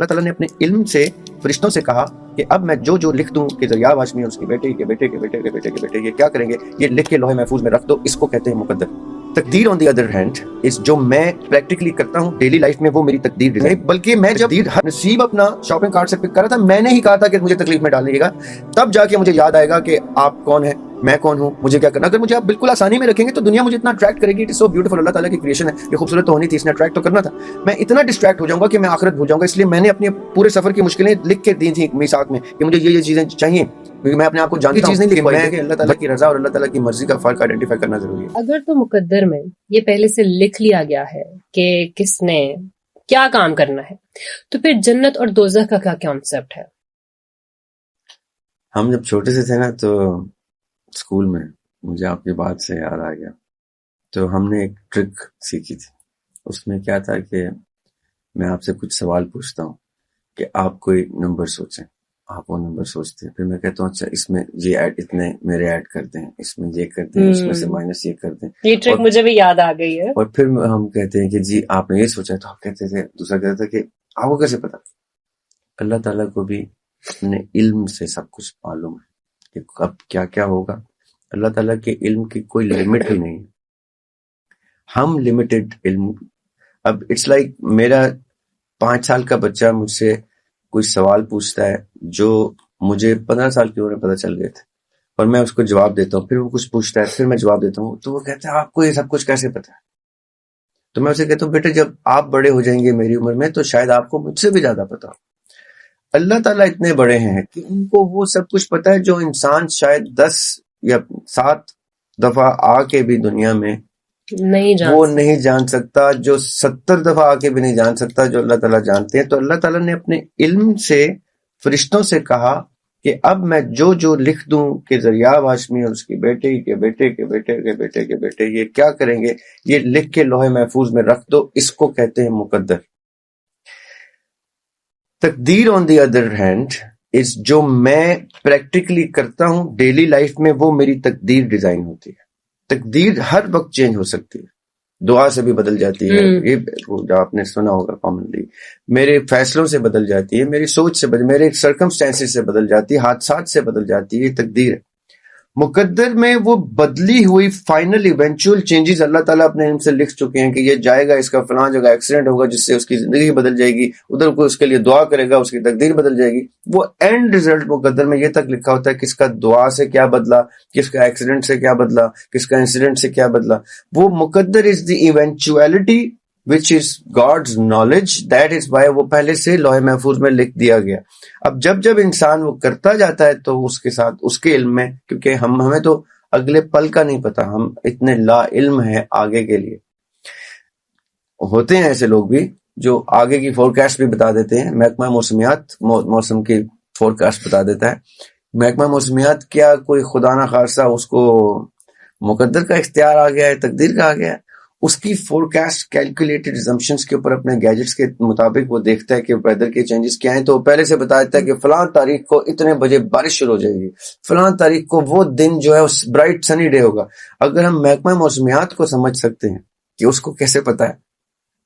اللہ تعالیٰ نے اپنے علم سے فرشتوں سے کہا کہ اب میں جو جو لکھ دوں کہ ذریعہ ہاشمی اور اس کے بیٹے کے بیٹے کے بیٹے کے بیٹے کے بیٹے یہ کیا کریں گے، یہ لکھ کے لوح محفوظ میں رکھ دو، اس کو کہتے ہیں مقدر۔ تقدیر آن دی ادر ہینڈ اس جو میں پریکٹیکلی کرتا ہوں ڈیلی لائف میں، وہ میری تقدیر نہیں، بلکہ میں جب نصیب اپنا شاپنگ کارٹ سے پک کر رہا تھا، میں نے ہی کہا تھا کہ مجھے تکلیف میں ڈالیے گا، تب جا کے مجھے یاد آئے گا کہ آپ کون ہیں، میں کون ہوں، مجھے کیا کرنا۔ اگر مجھے آپ بالکل آسانی میں رکھیں گے تو دنیا مجھے اتنا اٹریکٹ کرے گی، اٹ از سو بیوٹیفل، اللہ تعالیٰ کی کریشن ہے، یہ خوبصورت تو ہونی تھی، اس نے اٹریکٹ تو کرنا تھا۔ میں اتنا ڈسٹریکٹ ہو جاؤں گا کہ میں آخرت بھول جاؤں گا، اس لیے میں نے اپنے پورے سفر کی مشکلیں لکھ کے دی تھیں میثاق میں کہ مجھے یہ چیزیں چاہیے، کیونکہ میں اپنے آپ کو جانتا ہوں کہ میں اللہ تعالیٰ کی رضا اور اللہ تعالیٰ کی مرضی کا فرق آئیڈینٹیفائی کرنا ضروری ہے۔ اگر تو مقدر میں یہ پہلے سے لکھ لیا گیا ہے کہ کس نے کیا کام کرنا ہے، تو پھر جنت اور دوزخ کا کیا کانسیپٹ ہے؟ ہم جب چھوٹے سے تھے نا تو اسکول میں مجھے آپ کی بات سے یاد آ گیا، تو ہم نے ایک ٹرک سیکھی تھی۔ اس میں کیا تھا کہ میں آپ سے کچھ سوال پوچھتا ہوں کہ آپ کوئی نمبر سوچیں، آپ وہ نمبر سوچتے ہیں، پھر میں کہتا ہوں اچھا اس میں یہ ایڈ اتنے میرے ایڈ کر دیں، اس میں یہ کر دیں، اس میں سے مائنس یہ کر دیں۔ یہ ٹرک مجھے بھی یاد آ گئی ہے۔ اور پھر ہم کہتے ہیں کہ جی آپ نے یہ سوچا، تو آپ کہتے تھے، دوسرا کہتا تھا کہ آپ کو کیسے پتا؟ اللہ تعالیٰ کو بھی اپنے علم سے سب کچھ معلوم ہے کہ اب کیا کیا ہوگا۔ اللہ تعالیٰ کے علم کی کوئی لمٹ ہی نہیں ہے، ہم لمیٹڈ علم۔ اب اٹس لائک میرا 5 سال کا بچہ مجھ سے کوئی سوال پوچھتا ہے جو مجھے 15 سال کی عمر میں پتہ چل گئے تھے، اور میں اس کو جواب دیتا ہوں، پھر وہ کچھ پوچھتا ہے، پھر میں جواب دیتا ہوں، تو وہ کہتا ہے آپ کو یہ سب کچھ کیسے پتا ہے؟ تو میں اسے کہتا ہوں بیٹے جب آپ بڑے ہو جائیں گے میری عمر میں تو شاید آپ کو مجھ سے بھی زیادہ پتا ہو۔ اللہ تعالیٰ اتنے بڑے ہیں کہ ان کو وہ سب کچھ پتا ہے جو انسان شاید 10 یا 7 دفعہ آ کے بھی دنیا میں نہیں جان سکتا، جو 70 دفعہ آ کے بھی نہیں جان سکتا، جو اللہ تعالیٰ جانتے ہیں۔ تو اللہ تعالیٰ نے اپنے علم سے فرشتوں سے کہا کہ اب میں جو جو لکھ دوں کہ ذریعہ ہاشمی اور اس کی بیٹے کے بیٹے کے بیٹے کے بیٹے کے بیٹے یہ کیا کریں گے، یہ لکھ کے لوح محفوظ میں رکھ دو، اس کو کہتے ہیں مقدر۔ تقدیر آن دی ادر ہینڈ اس جو میں پریکٹیکلی کرتا ہوں ڈیلی لائف میں، وہ میری تقدیر ڈیزائن ہوتی ہے۔ تقدیر ہر وقت چینج ہو سکتی ہے، دعا سے بھی بدل جاتی ہے، یہ آپ نے سنا ہوگا کامنلی، میرے فیصلوں سے بدل جاتی ہے، میری سوچ سے میرے سرکمسٹینسز سے بدل جاتی ہے، حادثات سے بدل جاتی ہے، یہ تقدیر ہے۔ مقدر میں وہ بدلی ہوئی فائنل ایونچول چینجز اللہ تعالیٰ اپنے علم سے لکھ چکے ہیں کہ یہ جائے گا، اس کا فلاں جگہ ایکسیڈنٹ ہوگا جس سے اس کی زندگی بدل جائے گی، ادھر کوئی اس کے لیے دعا کرے گا اس کی تقدیر بدل جائے گی۔ وہ اینڈ ریزلٹ مقدر میں یہ تک لکھا ہوتا ہے کس کا دعا سے کیا بدلا، کس کا ایکسیڈنٹ سے کیا بدلا، کس کا انسیڈنٹ سے کیا بدلا۔ وہ مقدر از دی ایونچوالٹی which is God's knowledge, that is why وہ پہلے سے لوح محفوظ میں لکھ دیا گیا۔ اب جب انسان وہ کرتا جاتا ہے تو اس کے ساتھ اس کے علم میں، کیونکہ ہمیں تو اگلے پل کا نہیں پتا، ہم اتنے لا علم ہیں آگے کے لیے۔ ہوتے ہیں ایسے لوگ بھی جو آگے کی فورکاسٹ بھی بتا دیتے ہیں، محکمہ موسمیات موسم کی فورکاسٹ بتا دیتا ہے۔ محکمہ موسمیات کیا کوئی خدا نہ خاصہ اس کو مقدر کا اختیار آ گیا ہے، تقدیر کا آ گیا ہے؟ اس کی فورکاسٹ کیلکولیٹڈ assumptions کے اوپر اپنے گیجٹس کے مطابق وہ دیکھتا ہے کہ ویدر کے چینجز کیا ہیں، تو وہ پہلے سے بتا دیتا ہے کہ فلاں تاریخ کو اتنے بجے بارش شروع ہو جائے گی، فلاں تاریخ کو وہ دن جو ہے اس برائٹ سنی ڈے ہوگا۔ اگر ہم محکمہ موسمیات کو سمجھ سکتے ہیں کہ اس کو کیسے پتا ہے،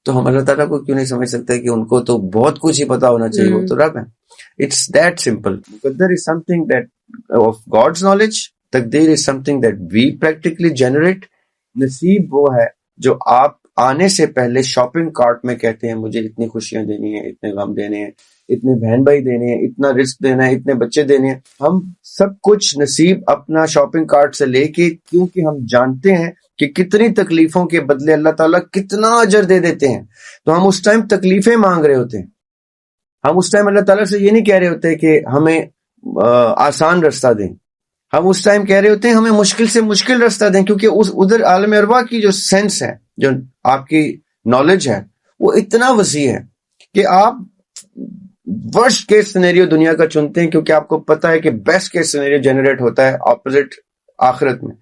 تو ہم اللہ تعالیٰ کو کیوں نہیں سمجھ سکتے کہ ان کو تو بہت کچھ ہی پتا ہونا چاہیے، وہ تو رب ہے۔ It's that simple. مقدر is something that of God's knowledge، تقدیر از something that we practically generate۔ نصیب وہ ہے جو آپ آنے سے پہلے شاپنگ کارٹ میں کہتے ہیں مجھے اتنی خوشیاں دینی ہیں، اتنے غم دینے ہیں، اتنے بہن بھائی دینے ہیں، اتنا رزق دینا ہے، اتنے بچے دینے ہیں۔ ہم سب کچھ نصیب اپنا شاپنگ کارٹ سے لے کے، کیونکہ ہم جانتے ہیں کہ کتنی تکلیفوں کے بدلے اللہ تعالیٰ کتنا اجر دے دیتے ہیں، تو ہم اس ٹائم تکلیفیں مانگ رہے ہوتے ہیں۔ ہم اس ٹائم اللہ تعالیٰ سے یہ نہیں کہہ رہے ہوتے کہ ہمیں آسان رستہ دیں، ہم اس ٹائم کہہ رہے ہوتے ہیں ہمیں مشکل سے مشکل رستہ دیں، کیونکہ ادھر عالم ارواح کی جو سینس ہے، جو آپ کی نالج ہے، وہ اتنا وسیع ہے کہ آپ ورسٹ کیس سینیریو دنیا کا چنتے ہیں، کیونکہ آپ کو پتا ہے کہ بیسٹ کیس سینیریو جنریٹ ہوتا ہے اپوزٹ آخرت میں۔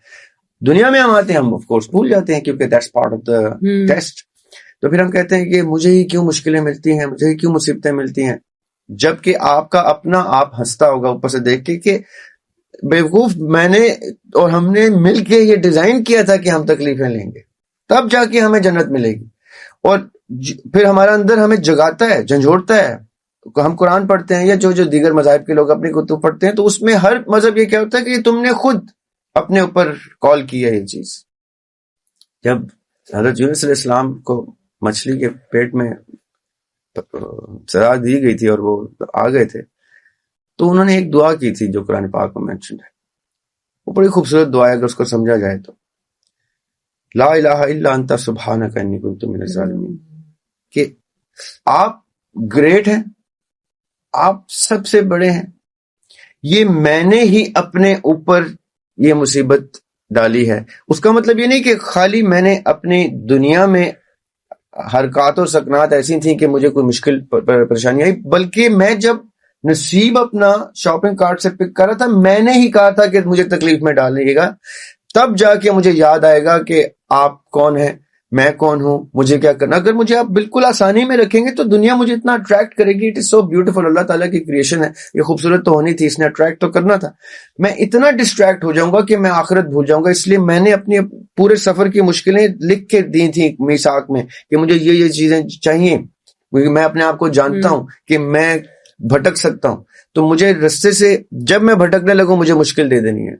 دنیا میں ہم آتے ہیں، ہم آف کورس بھول جاتے ہیں کیونکہ that's part of the test. تو پھر ہم کہتے ہیں کہ مجھے ہی کیوں مشکلیں ملتی ہیں، مجھے ہی کیوں مصیبتیں ملتی ہیں، جبکہ آپ کا اپنا آپ ہنستا ہوگا اوپر سے دیکھ کے کہ بیوقوف، میں نے اور ہم نے مل کے یہ ڈیزائن کیا تھا کہ ہم تکلیفیں لیں گے، تب جا کے ہمیں جنت ملے گی۔ اور پھر ہمارا اندر ہمیں جگاتا ہے، جھنجھوڑتا ہے ہم قرآن پڑھتے ہیں یا جو دیگر مذاہب کے لوگ اپنی کتب پڑھتے ہیں، تو اس میں ہر مذہب یہ کیا ہوتا ہے کہ تم نے خود اپنے اوپر کال کی ہے یہ چیز. جب حضرت یونس علیہ السلام کو مچھلی کے پیٹ میں سزا دی گئی تھی اور وہ آ گئے تھے، تو انہوں نے ایک دعا کی تھی جو قرآن پاک میں مینشن ہے. وہ بڑی خوبصورت دعا ہے اگر اس کو سمجھا جائے تو. لا الہ الا انت سبحانک انی کنت من الظالمین، کہ آپ گریٹ ہیں، آپ سب سے بڑے ہیں، یہ میں نے ہی اپنے اوپر یہ مصیبت ڈالی ہے. اس کا مطلب یہ نہیں کہ خالی میں نے اپنی دنیا میں حرکات و سکنات ایسی تھیں کہ مجھے کوئی مشکل پریشانی آئی، بلکہ میں جب نصیب اپنا شاپنگ کارٹ سے پک کر رہا تھا، میں نے ہی کہا تھا کہ مجھے تکلیف میں ڈالیے گا. تب جا کے مجھے یاد آئے گا کہ آپ کون ہیں، میں کون ہوں، مجھے کیا کرنا. اگر مجھے آپ بالکل آسانی میں رکھیں گے تو دنیا مجھے اتنا اٹریکٹ کرے گی. اٹ از سو بیوٹیفل، اللہ تعالیٰ کی کریشن ہے، یہ خوبصورت تو ہونی تھی، اس نے اٹریکٹ تو کرنا تھا. میں اتنا ڈسٹریکٹ ہو جاؤں گا کہ میں آخرت بھول جاؤں گا. اس لیے میں نے اپنی پورے سفر کی مشکلیں لکھ کے دی تھیں میثاق میں کہ مجھے یہ چیزیں چاہیے، کیونکہ میں اپنے آپ کو جانتا ہوں کہ میں بھٹک سکتا ہوں. تو مجھے رستے سے جب میں بھٹکنے لگوں مجھے مشکل دے دینی ہے.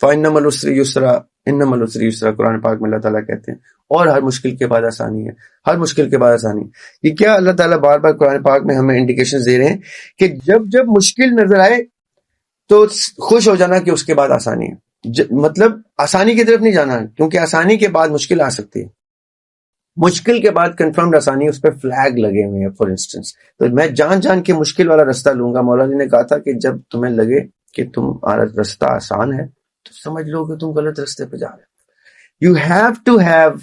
فَإِنَّ الْعُسْرِ يُسْرًا، إِنَّ الْعُسْرِ يُسْرًا، قرآن پاک میں اللہ تعالیٰ کہتے ہیں. اور ہر مشکل کے بعد آسانی ہے، ہر مشکل کے بعد آسانی. یہ کیا اللہ تعالیٰ بار بار قرآن پاک میں ہمیں انڈیکیشن دے رہے ہیں کہ جب مشکل نظر آئے تو خوش ہو جانا کہ اس کے بعد آسانی ہے. مطلب آسانی کی طرف نہیں جانا، کیونکہ آسانی کے بعد مشکل آ سکتی ہے. مشکل کے بعد کنفرمڈ آسانی، اس پہ فلیگ لگے ہوئے ہیں. فار انسٹنس تو میں جان کے مشکل والا رستہ لوں گا. مولا علی نے کہا تھا کہ جب تمہیں لگے کہ تمہارا رستہ آسان ہے تو سمجھ لو کہ تم غلط رستے پہ جا رہے ہو. You have to have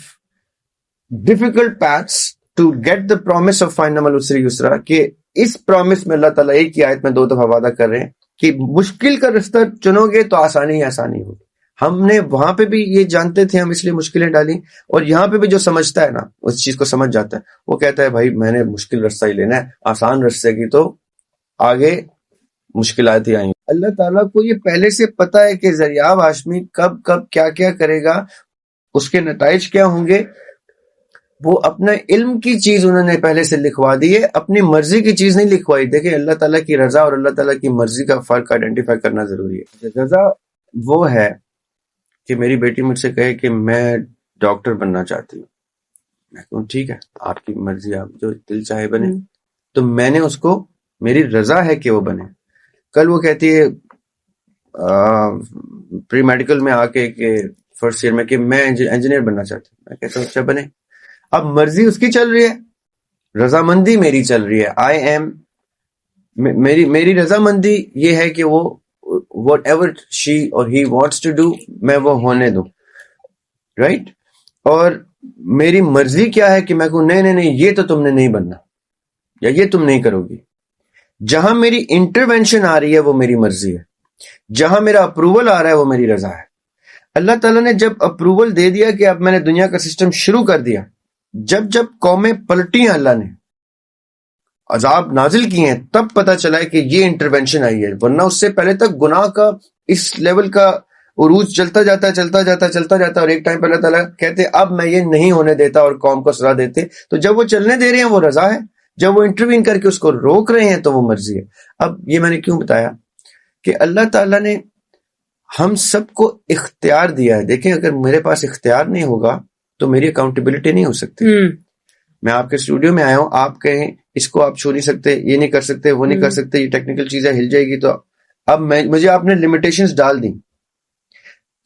difficult paths to get the promise of فَإِنَّ مَعَ الْعُسْرِ يُسْرًا، کہ اس پرومس میں اللہ تعالیٰ ایک ہی آیت میں 2 دفعہ وعدہ کر رہے ہیں کہ مشکل کا رستہ چنو گے تو آسانی ہی آسانی ہوگی. ہم نے وہاں پہ بھی یہ جانتے تھے، ہم اس لیے مشکلیں ڈالی، اور یہاں پہ بھی جو سمجھتا ہے نا اس چیز کو سمجھ جاتا ہے، وہ کہتا ہے بھائی میں نے مشکل رستہ ہی لینا ہے، آسان رستے کی تو آگے مشکلات ہی آئیں. اللہ تعالیٰ کو یہ پہلے سے پتا ہے کہ ذریعہ ہاشمی کب کیا کرے گا، اس کے نتائج کیا ہوں گے. وہ اپنا علم کی چیز انہوں نے پہلے سے لکھوا دی ہے، اپنی مرضی کی چیز نہیں لکھوائی. دیکھیں اللہ تعالیٰ کی رضا اور اللہ تعالیٰ کی مرضی کا فرق آئیڈینٹیفائی کرنا ضروری ہے. رضا وہ ہے کہ میری بیٹی مجھ سے کہے کہ میں ڈاکٹر بننا چاہتی ہوں، میں کہوں ٹھیک ہے آپ کی مرضی، آپ جو دل چاہے بنے. تو میں نے اس کو، میری رضا ہے کہ وہ بنے. کل وہ کہتی ہے پری میڈیکل میں آ کے کہ فرسٹ ایئر میں کہ میں انجینئر بننا چاہتی ہوں. میں کہتا ہوں اچھا بنے. اب مرضی اس کی چل رہی ہے، رضامندی میری چل رہی ہے. میری رضامندی یہ ہے کہ وہ واٹ ایور شی اور ہی وانٹس ٹو ڈو میں وہ ہونے دوں، رائٹ. اور میری مرضی کیا ہے کہ میں کہوں نہیں یہ تو تم نے نہیں بننا یا یہ تم نہیں کرو گی. جہاں میری انٹرونشن آ رہی ہے وہ میری مرضی ہے، جہاں میرا اپروول آ رہا ہے وہ میری رضا ہے. اللہ تعالیٰ نے جب اپروول دے دیا کہ اب میں نے دنیا کا سسٹم شروع کر دیا، جب قومیں پلٹی ہیں، اللہ نے عذاب نازل کیے ہیں، تب پتہ چلا ہے کہ یہ انٹرونشن آئی ہے. ورنہ اس سے پہلے تک گناہ کا اس لیول کا عروج چلتا جاتا اور ایک ٹائم پہ اللہ تعالیٰ کہتے اب میں یہ نہیں ہونے دیتا اور قوم کو سزا دیتے. تو جب وہ چلنے دے رہے ہیں وہ رضا ہے، جب وہ انٹروین کر کے اس کو روک رہے ہیں تو وہ مرضی ہے. اب یہ میں نے کیوں بتایا کہ اللہ تعالیٰ نے ہم سب کو اختیار دیا ہے. دیکھیں اگر میرے پاس اختیار نہیں ہوگا تو میری اکاؤنٹیبلٹی نہیں ہو سکتی. میں آپ کے اسٹوڈیو میں آیا ہوں، آپ کہیں اس کو آپ چھو نہیں سکتے، یہ نہیں کر سکتے، وہ نہیں کر سکتے، یہ ٹیکنیکل چیزیں ہل جائے گی. تو اب مجھے آپ نے لمیٹیشنز ڈال دی.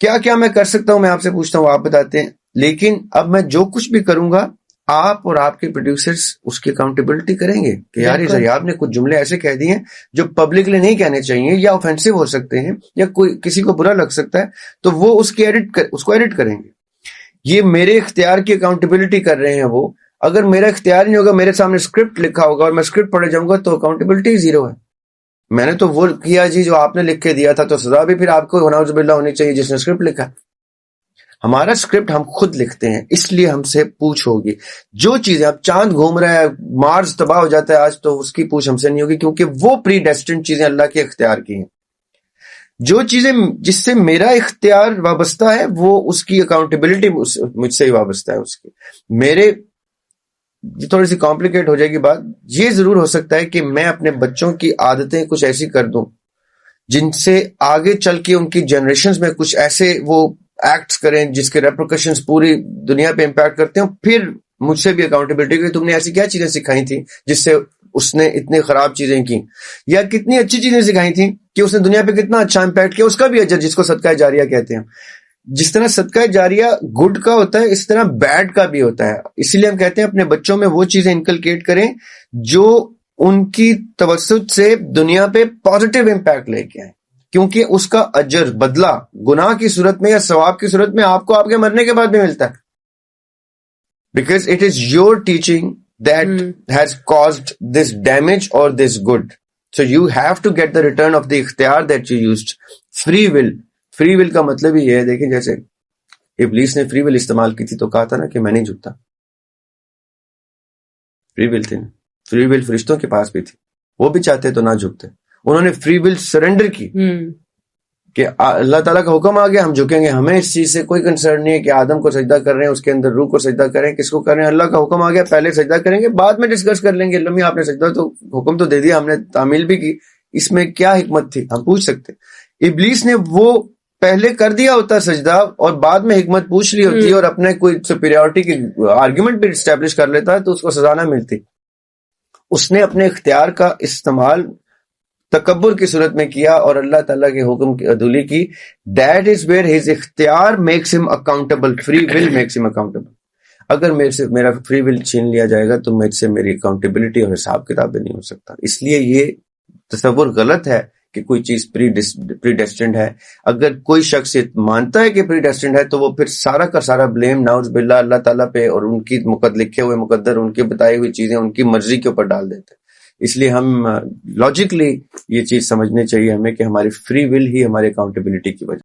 کیا میں کر سکتا ہوں میں آپ سے پوچھتا ہوں، آپ بتاتے ہیں. لیکن اب میں جو کچھ بھی کروں گا آپ اور آپ کے پروڈیوسرز اس کی اکاؤنٹیبلٹی کریں گے کہ یار یہ ذریعہ نے کچھ جملے ایسے کہہ دیے ہیں جو پبلکلی نہیں کہنے چاہیے یا آفینسو ہو سکتے ہیں یا کوئی کسی کو برا لگ سکتا ہے، تو وہ اس کو ایڈٹ کریں گے. یہ میرے اختیار کی اکاؤنٹیبلٹی کر رہے ہیں وہ. اگر میرا اختیار نہیں ہوگا، میرے سامنے اسکرپٹ لکھا ہوگا اور میں اسکرپٹ پڑھے جاؤں گا تو اکاؤنٹیبلٹی زیرو ہے. میں نے تو وہ کیا جی جو آپ نے لکھ کے دیا تھا، تو سزا بھی پھر آپ کو نعوذ باللہ ہونی چاہیے جس نے اسکرپٹ لکھا. ہمارا اسکرپٹ ہم خود لکھتے ہیں، اس لیے ہم سے پوچھ ہوگی. جو چیزیں اب چاند گھوم رہا ہے، مارس تباہ ہو جاتا ہے آج، تو اس کی پوچھ ہم سے نہیں ہوگی کیونکہ وہ پری ڈیسٹنڈ چیزیں اللہ کے اختیار کی ہیں. جو چیزیں جس سے میرا اختیار وابستہ ہے وہ اس کی اکاؤنٹیبلٹی مجھ سے ہی وابستہ ہے. اس کی میرے تھوڑی سی کمپلیکیٹ ہو جائے گی بات. یہ ضرور ہو سکتا ہے کہ میں اپنے بچوں کی عادتیں کچھ ایسی کر دوں جن سے آگے چل کے ان کی جنریشنز میں کچھ ایسے وہ ایکٹس کریں جس کے ریپریکیشنز پوری دنیا پہ امپیکٹ کرتے ہیں. پھر مجھ سے بھی اکاؤنٹیبلٹی کہ تم نے ایسی کیا چیزیں سکھائی تھیں جس سے اس نے اتنی خراب چیزیں کی, یا کتنی اچھی چیزیں سکھائی تھیں کہ اس نے دنیا پہ کتنا اچھا امپیکٹ کیا, اس کا بھی اجر, جس کو صدقہ جاریہ کہتے ہیں. جس طرح صدقہ جاریہ گڈ کا ہوتا ہے اس طرح بیڈ کا بھی ہوتا ہے. اسی لیے ہم کہتے ہیں اپنے بچوں میں وہ چیزیں انکلکیٹ کریں جو ان کی توسط سے دنیا پہ پازیٹیو امپیکٹ لے کے آئیں, کیونکہ اس کا اجر بدلہ گناہ کی صورت میں یا ثواب کی صورت میں آپ کو آپ کے مرنے کے بعد بھی ملتا ہے. Because it is your teaching that has caused this damage or this good. So you have to get the return of the اختیار that you used. Free will کا مطلب ہی یہ ہے, دیکھیں جیسے ابلیس نے free will استعمال کی تھی تو کہا تھا نا کہ میں نہیں جھکتا. free will تھی نا, free will فرشتوں کے پاس بھی تھی, وہ بھی چاہتے تو نہ جھکتے. انہوں نے free will سرنڈر کی کہ اللہ تعالیٰ کا حکم آ گیا ہم جھکیں گے, ہمیں اس چیز سے کوئی کنسرن نہیں ہے کہ آدم کو سجدہ کر رہے ہیں, اس کے اندر روح کو سجدہ کریں, کس کو کر رہے ہیں, اللہ کا حکم آ گیا پہلے سجدہ کریں گے, بعد میں ڈسکس کر لیں گے. لمحی آپ نے سجدہ تو حکم تو دے دیا, ہم نے تعمیل بھی کی, اس میں کیا حکمت تھی ہم پوچھ سکتے. ابلیس نے وہ پہلے کر دیا ہوتا سجدہ اور بعد میں حکمت پوچھ لی ہوتی اور اپنے کوئی سپیریورٹی کی آرگیومنٹ بھی اسٹیبلش کر لیتا تو اس کو سزا نہ ملتی. اس نے اپنے اختیار کا استعمال تکبر کی صورت میں کیا اور اللہ تعالیٰ کے حکم کی عدولی کی. دیٹ از ویئر ہز اختیار makes him accountable. Free will makes him accountable. اگر میرے سے میرا فری ول چھین لیا جائے گا تو مجھ سے میری اکاؤنٹیبلٹی اور حساب کتاب بھی نہیں ہو سکتا. اس لیے یہ تصور غلط ہے کہ کوئی چیز پری ڈیسٹینڈ ہے. اگر کوئی شخص مانتا ہے کہ پری ڈیسٹینڈ ہے تو وہ پھر سارا کا سارا بلیم نعوذ باللہ اللہ تعالیٰ پہ اور ان کی لکھے ہوئے مقدر, ان کے بتائی ہوئی چیزیں ان کی مرضی کے اوپر ڈال دیتے ہیں. اس لیے ہم لاجکلی یہ چیز سمجھنی چاہیے ہمیں کہ ہماری فری ول ہی ہماری اکاؤنٹیبلٹی کی وجہ